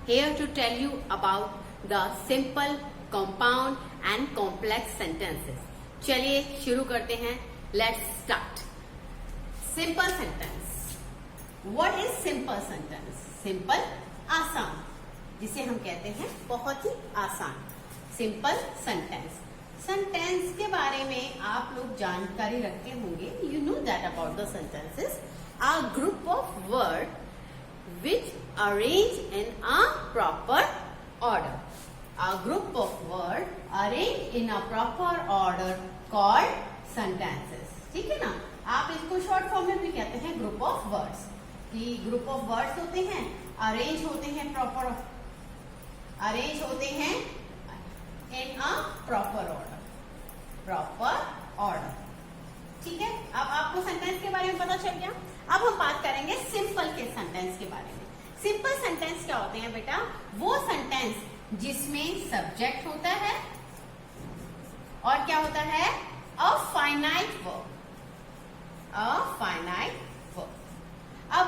here to tell you about the simple, compound and complex sentences. चलिए शुरू करते हैं. Let's start. Simple sentence. What is simple sentence? Simple, आसान, जिसे हम कहते हैं बहुत ही आसान. Simple sentence. सेंटेंस के बारे में आप लोग जानकारी रखते होंगे. You know that about the sentences. A group of words which arrange in a proper order. A group of words arranged in a proper order called sentences. ठीक है ना. आप इसको शॉर्ट फॉर्म में भी कहते हैं ग्रुप ऑफ वर्ड्स. कि ग्रुप ऑफ वर्ड्स होते हैं, अरेंज होते हैं प्रॉपर, अरेंज होते हैं in a proper order, proper order. ठीक है. अब आपको सेंटेंस के बारे में पता चल गया. अब हम बात करेंगे सिंपल के सेंटेंस के बारे में. सिंपल सेंटेंस क्या होते हैं बेटा? वो सेंटेंस जिसमें सब्जेक्ट होता है और क्या होता है? A finite verb. A finite verb. अब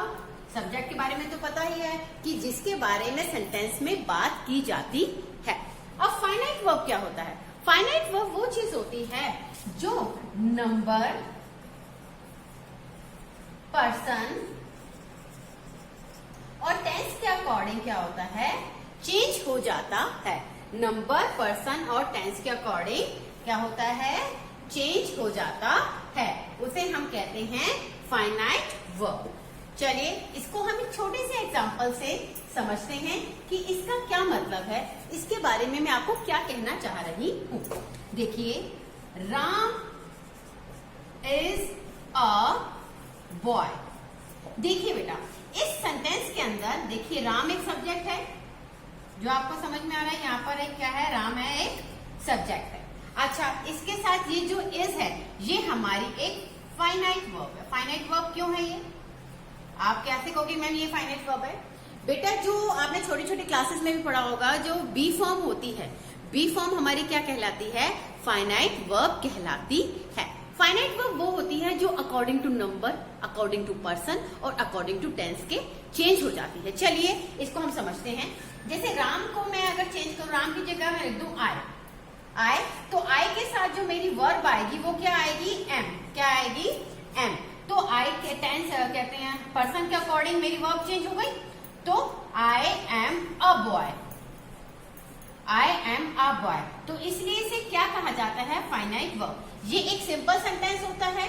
सब्जेक्ट के बारे में तो पता ही है कि जिसके बारे में सेंटेंस में बात की जाती है. अब फाइनाइट वर्ब क्या होता है? फाइनाइट वर्ब वो चीज होती है जो नंबर, पर्सन और टेंस के अकॉर्डिंग क्या होता है? चेंज हो जाता है. नंबर, पर्सन और टेंस के अकॉर्डिंग क्या होता है? चेंज हो जाता है. उसे हम कहते हैं फाइनाइट वर्ब. चलिए इसको हम एक छोटे से एग्जांपल से समझते हैं कि इसका क्या मतलब है. इसके बारे में मैं आपको क्या कहना चाह रही हूं. देखिए, राम इज अ बॉय. देखिए बेटा, इस सेंटेंस के अंदर देखिए राम एक सब्जेक्ट है, जो आपको समझ में आ रहा है. यहाँ पर एक क्या है? राम है, एक सब्जेक्ट है. अच्छा, इसके साथ ये जो इज है ये हमारी एक फाइनाइट वर्ब है. फाइनाइट वर्ब क्यों है ये? आप कैसे कहोगे मैम ये फाइनाइट वर्ब है? बेटा, जो आपने छोटी छोटी क्लासेस में भी पढ़ा होगा, जो बी फॉर्म होती है, बी फॉर्म हमारी क्या कहलाती है? फाइनाइट वर्ब कहलाती है. फाइनाइट वर्ब वो होती है जो according to number, according to person और अकॉर्डिंग टू टेंस के चेंज हो जाती है. चलिए इसको हम समझते हैं. जैसे राम को मैं अगर चेंज करूं, राम की जगह मैं लिख दूं आय. आय, तो आय के साथ जो मेरी वर्ब आएगी वो क्या आएगी? एम. क्या आएगी? एम. तो आई के टेंस कहते हैं पर्सन के अकॉर्डिंग मेरी वर्ब चेंज हो गई. तो I am a boy. I am a boy. तो इसलिए इसे क्या कहा जाता है? Finite verb. ये एक सिंपल सेंटेंस होता है.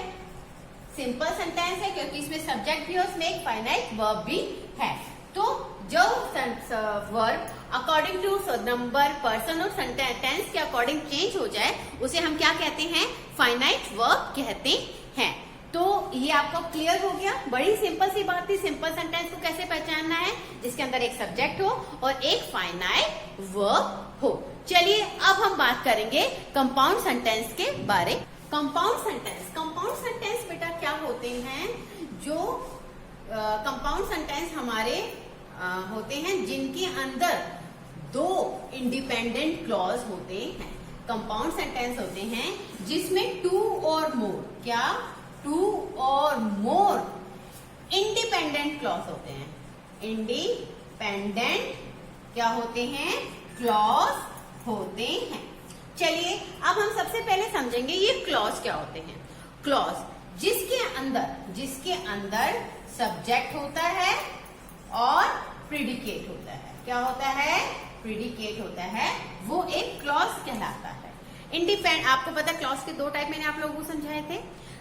सिंपल सेंटेंस है क्योंकि इसमें सब्जेक्ट भी है, उसमें एक फाइनाइट वर्ब भी है. तो जो verb according to number, person और टेंस के अकॉर्डिंग चेंज हो जाए उसे हम क्या कहते हैं? फाइनाइट वर्ब कहते हैं. तो ये आपको क्लियर हो गया. बड़ी सिंपल सी बात थी. सिंपल सेंटेंस को कैसे पहचानना है? जिसके अंदर एक सब्जेक्ट हो और एक फाइनाइट वर्ब हो. चलिए अब हम बात करेंगे कंपाउंड सेंटेंस के बारे. Compound sentence. कंपाउंड सेंटेंस बेटा क्या होते हैं? जो कंपाउंड सेंटेंस हमारे होते हैं जिनके अंदर दो इंडिपेंडेंट क्लॉज होते हैं. कंपाउंड सेंटेंस होते हैं जिसमें टू और मोर, क्या? टू और मोर इंडिपेंडेंट क्लॉज होते हैं. इंडिपेंडेंट क्या होते हैं? क्लॉज होते हैं. चलिए अब हम सबसे पहले समझेंगे ये क्लॉज क्या होते हैं. क्लॉज जिसके अंदर सब्जेक्ट होता है और प्रिडिकेट होता है. क्या होता है? प्रिडिकेट होता है. वो एक क्लॉज कहलाता है. आपको पता है क्लॉज के दो टाइप मैंने आप लोगों को समझाए थे.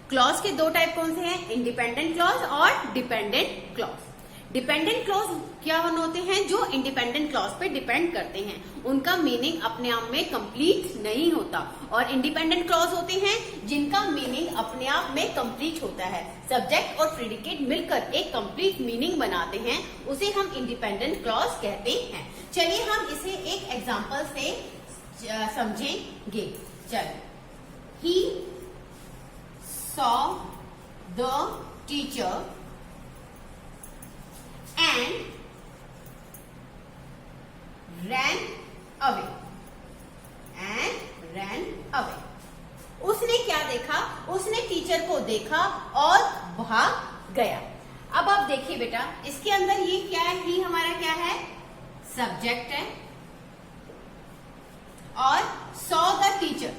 क्लॉज के दो टाइप कौन से हैं? इंडिपेंडेंट क्लॉज और डिपेंडेंट क्लॉज. डिपेंडेंट क्लॉज क्या होते हैं? जो इंडिपेंडेंट क्लॉज पे डिपेंड करते हैं. उनका मीनिंग अपने आप में कंप्लीट नहीं होता. और इंडिपेंडेंट क्लॉज होते हैं जिनका मीनिंग अपने आप में कंप्लीट होता है. सब्जेक्ट और प्रेडिकेट मिलकर एक कंप्लीट मीनिंग बनाते हैं. उसे हम इंडिपेंडेंट क्लॉज कहते हैं. चलिए हम इसे एक एग्जाम्पल से समझेंगे. चलिए, ही saw the teacher and ran away. उसने क्या देखा? उसने टीचर को देखा और भाग गया. अब आप देखिए बेटा, इसके अंदर ये क्या है? ही हमारा क्या है? सब्जेक्ट है, और saw the teacher,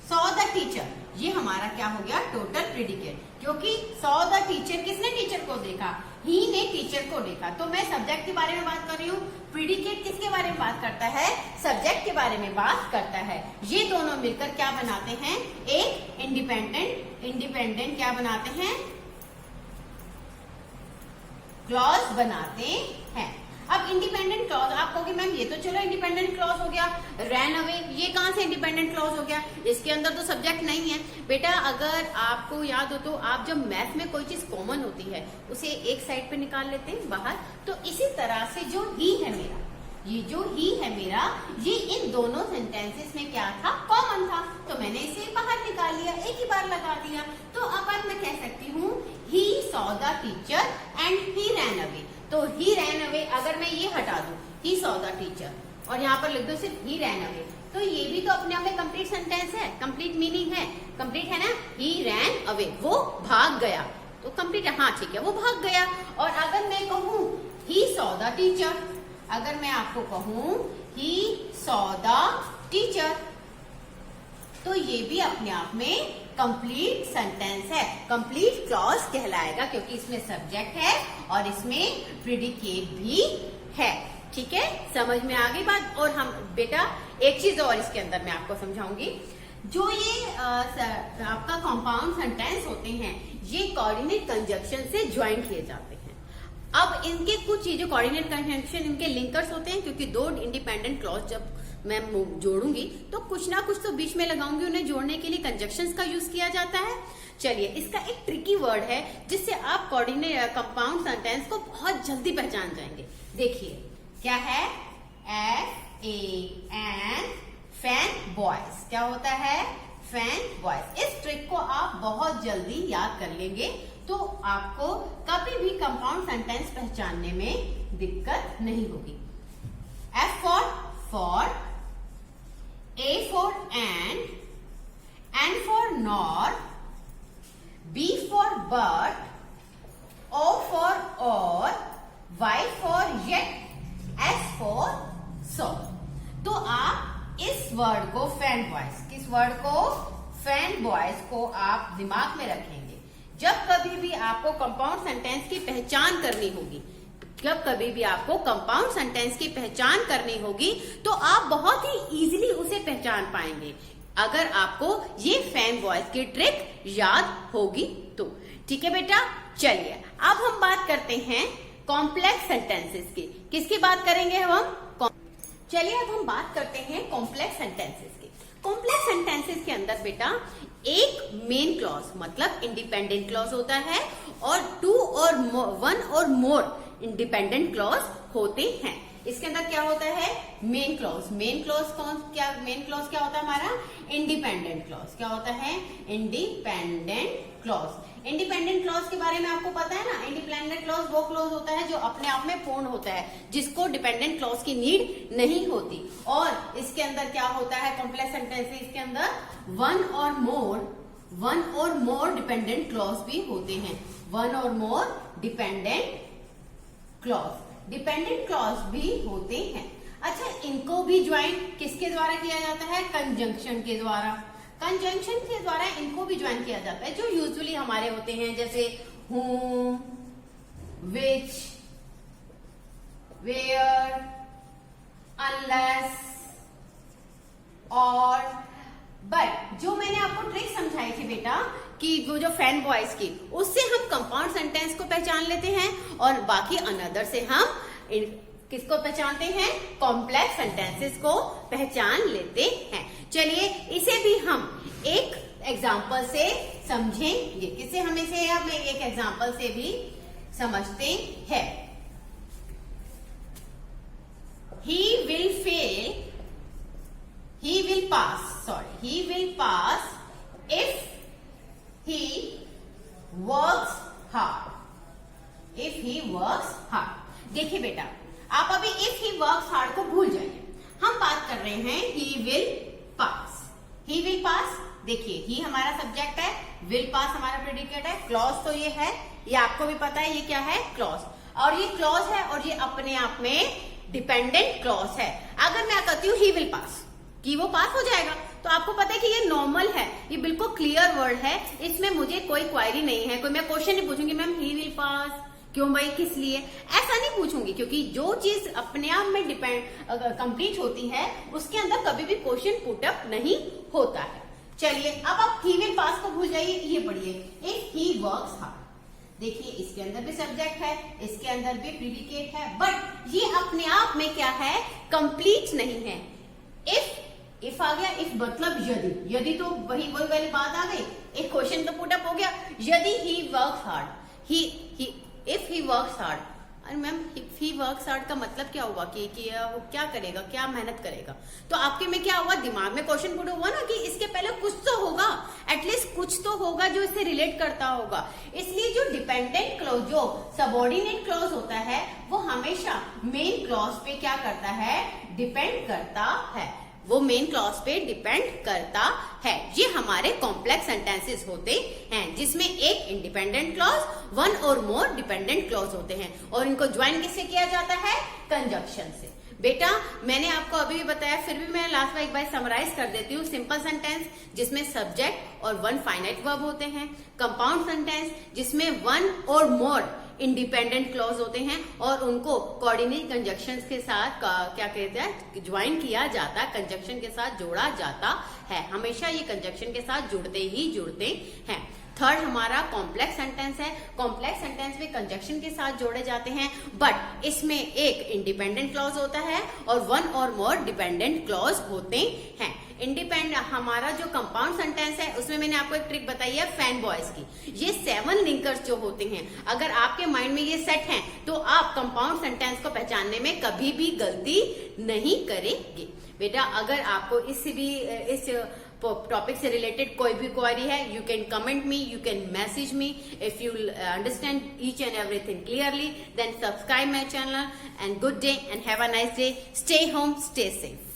saw the teacher ये हमारा क्या हो गया, टोटल प्रिडिकेट, क्योंकि सॉ द टीचर, किसने टीचर को देखा, ही ने टीचर को देखा। तो मैं सब्जेक्ट के बारे में बात कर रही हूँ, प्रिडिकेट किसके बारे में बात करता है, सब्जेक्ट के बारे में बात करता है। ये दोनों मिलकर क्या बनाते हैं, एक इंडिपेंडेंट क्या बनाते हैं, क्लॉज बनाते हैं। अब इंडिपेंडेंट क्लॉज, आप कहोगे मैम ये तो चलो इंडिपेंडेंट क्लॉज हो गया, रैन अवे ये कहां से इंडिपेंडेंट क्लॉज हो गया, इसके अंदर तो सब्जेक्ट नहीं है। बेटा अगर आपको याद हो तो आप जब मैथ में कोई चीज कॉमन होती है उसे एक साइड पे निकाल लेते हैं बाहर, तो इसी तरह से जो ही है मेरा, ये जो ही है मेरा, ये इन दोनों सेंटेंसेस में क्या था, कॉमन था, तो मैंने इसे बाहर निकाल लिया, एक ही बार लगा दिया। तो अब मैं कह सकती हूँ he saw the teacher and he ran away. तो ही रैन अवे, अगर मैं ये हटा दूं, ही सॉ द टीचर, और यहाँ पर लिख दो सिर्फ ही रैन अवे, तो ये भी तो अपने आप में कंप्लीट सेंटेंस है, कंप्लीट मीनिंग है, कंप्लीट है ना, ही रैन अवे, वो भाग गया, तो कंप्लीट है, हाँ ठीक है, वो भाग गया। और अगर मैं कहूँ ही सॉ द टीचर, अगर मैं आपको कहूँ ही सॉ द टीचर, तो ये भी अपने आप में कंप्लीट सेंटेंस है, कंप्लीट क्लॉज कहलाएगा, क्योंकि इसमें सब्जेक्ट है और इसमें प्रिडिकेट भी है। ठीक है, समझ में आ गई बात। और हम बेटा एक चीज और इसके अंदर मैं आपको समझाऊंगी, जो ये आपका कंपाउंड सेंटेंस होते हैं, ये कोऑर्डिनेट कंजक्शन से ज्वाइन किए जाते हैं। अब इनके कुछ चीजें कोऑर्डिनेट कंजंक्शन, इनके लिंकर्स होते हैं, क्योंकि दो इंडिपेंडेंट क्लॉज जब मैं जोड़ूंगी तो कुछ ना कुछ तो बीच में लगाऊंगी, उन्हें जोड़ने के लिए कंजक्शंस का यूज किया जाता है। चलिए, इसका एक ट्रिकी वर्ड है जिससे आप कोऑर्डिनेट कंपाउंड सेंटेंस को बहुत जल्दी पहचान जाएंगे। देखिए क्या है, FAN, फैन बॉयज, क्या होता है, फैन बॉयज। इस ट्रिक को आप बहुत जल्दी याद कर लेंगे तो आपको कभी भी कंपाउंड सेंटेंस पहचानने में दिक्कत नहीं होगी। F for, A for and for nor, B for but, O for or, Y for yet, S for so। तो आप इस वर्ड को फैन बॉयज, किस वर्ड को, फैन बॉयज को आप दिमाग में रखेंगे जब कभी भी आपको कंपाउंड सेंटेंस की पहचान करनी होगी। जब कभी भी आपको कंपाउंड सेंटेंस की पहचान करनी होगी तो आप बहुत ही इजीली उसे पहचान पाएंगे, अगर आपको ये फैन बॉयज की ट्रिक याद होगी तो। ठीक है बेटा, चलिए अब हम बात करते हैं कॉम्प्लेक्स सेंटेंसेस की। किसकी बात करेंगे हम, चलिए अब हम बात करते हैं कॉम्प्लेक्स सेंटेंसेस की। कॉम्प्लेक्स सेंटेंसेस के अंदर बेटा एक मेन क्लॉज मतलब इंडिपेंडेंट क्लॉज होता है और टू और वन और मोर इंडिपेंडेंट क्लॉज होते हैं। इसके अंदर क्या होता है, main clause. Main clause main clause क्या होता है हमारा, इंडिपेंडेंट क्लॉज। क्या होता है, इंडिपेंडेंट क्लॉज। इंडिपेंडेंट क्लॉज के बारे में आपको पता है ना, इंडिपेंडेंट क्लॉज वो क्लॉज होता है जो अपने आप में पूर्ण होता है, जिसको डिपेंडेंट क्लॉज की नीड नहीं होती। और इसके अंदर क्या होता है, कॉम्प्लेक्स सेंटेंसेस के अंदर वन और मोर डिपेंडेंट क्लॉज भी होते हैं। वन और मोर डिपेंडेंट क्लॉज भी होते हैं। अच्छा, इनको भी ज्वाइन किसके द्वारा किया जाता है, कंजंक्शन के द्वारा। कंजंक्शन के द्वारा इनको भी ज्वाइन किया जाता है, जो यूजुअली हमारे होते हैं, जैसे whom, which, where, unless, और बट। जो मैंने आपको ट्रिक समझाई थी बेटा कि वो जो फैन बॉयज की, उससे हम कंपाउंड सेंटेंस को पहचान लेते हैं और बाकी अनदर से हम किसको पहचानते हैं, कॉम्प्लेक्स सेंटेंसेस को पहचान लेते हैं। चलिए इसे भी हम एक एग्जाम्पल से समझेंगे। किसे हम इसे हम एक एग्जाम्पल से भी समझते हैं। He will pass if he works hard। देखिए बेटा, आप अभी if he works hard को भूल जाइए, हम बात कर रहे हैं he will pass। देखिए he हमारा सब्जेक्ट है, will pass हमारा प्रेडिकेट है, क्लॉज तो ये है, ये आपको भी पता है ये क्या है, क्लॉज। और ये क्लॉज है और ये अपने आप में डिपेंडेंट क्लॉज है। अगर मैं कहती हूँ ही विल पास, कि वो पास हो जाएगा, तो आपको पता है कि ये नॉर्मल है, ये बिल्कुल क्लियर वर्ड है, इसमें मुझे कोई क्वायरी नहीं है, कोई मैं क्वेश्चन नहीं पूछूंगी मैम ही विल पास क्यों भाई, किस लिए, ऐसा नहीं पूछूंगी, क्योंकि जो चीज अपने आप में कंप्लीट होती है उसके अंदर कभी भी क्वेश्चन पुटअप नहीं होता है। चलिए अब आप ही विल पास को भूल जाइए, ये पढ़िए इफ ही वर्क्स हार्ड। देखिए इसके अंदर भी सब्जेक्ट है, इसके अंदर भी प्रीडिकेट है, बट ये अपने आप में क्या है, कंप्लीट नहीं है। इफ आ गया, इफ मतलब यदि तो वही वाली बात आ गई, एक क्वेश्चन तो पुटअप हो गया, यदि he works hard, if he works hard. अरे ma'am if he works hard का मतलब क्या हुआ कि वो क्या करेगा, क्या मेहनत करेगा, तो आपके में क्या हुआ, दिमाग में क्वेश्चन पुट हुआ ना कि इसके पहले कुछ तो होगा, एटलीस्ट कुछ तो होगा जो इससे रिलेट करता होगा। इसलिए जो डिपेंडेंट क्लॉज, जो सबऑर्डिनेट क्लॉज होता है, वो हमेशा मेन क्लॉज पे क्या करता है, डिपेंड करता है, वो मेन क्लॉज पे डिपेंड करता है। ये हमारे कॉम्प्लेक्स सेंटेंसेस होते हैं जिसमें एक इंडिपेंडेंट क्लॉज, वन और मोर डिपेंडेंट क्लॉज होते हैं, और इनको ज्वाइन किससे किया जाता है, कंजक्शन से। बेटा मैंने आपको अभी भी बताया, फिर भी मैं लास्ट में एक बार समराइज कर देती हूँ। सिंपल सेंटेंस जिसमें सब्जेक्ट और वन फाइनाइट वर्ब होते हैं, कंपाउंड सेंटेंस जिसमें वन और मोर इंडिपेंडेंट क्लॉज होते हैं और उनको कोऑर्डिनेट कंजक्शन के साथ क्या कहते हैं, ज्वाइन किया जाता है, कंजक्शन के साथ जोड़ा जाता है, हमेशा ये कंजक्शन के साथ जुड़ते हैं। थर्ड हमारा कॉम्प्लेक्स सेंटेंस है, कॉम्प्लेक्स सेंटेंस में कंजक्शन के साथ जोड़े जाते हैं, बट इसमें एक इंडिपेंडेंट क्लॉज होता है और वन और मोर डिपेंडेंट क्लॉज होते हैं। इंडिपेंडेंट हमारा जो कंपाउंड सेंटेंस है, उसमें मैंने आपको एक ट्रिक बताई है फैन बॉयज की। ये 7 लिंकर्स जो होते हैं, अगर आपके माइंड में ये सेट हैं, तो आप कंपाउंड सेंटेंस को पहचानने में कभी भी गलती नहीं करेंगे। बेटा अगर आपको इस टॉपिक से रिलेटेड कोई भी क्वेरी है, you can comment me, you can message me. If you understand each and everything clearly, then subscribe my channel, and good day and have a nice day. Stay home, stay safe.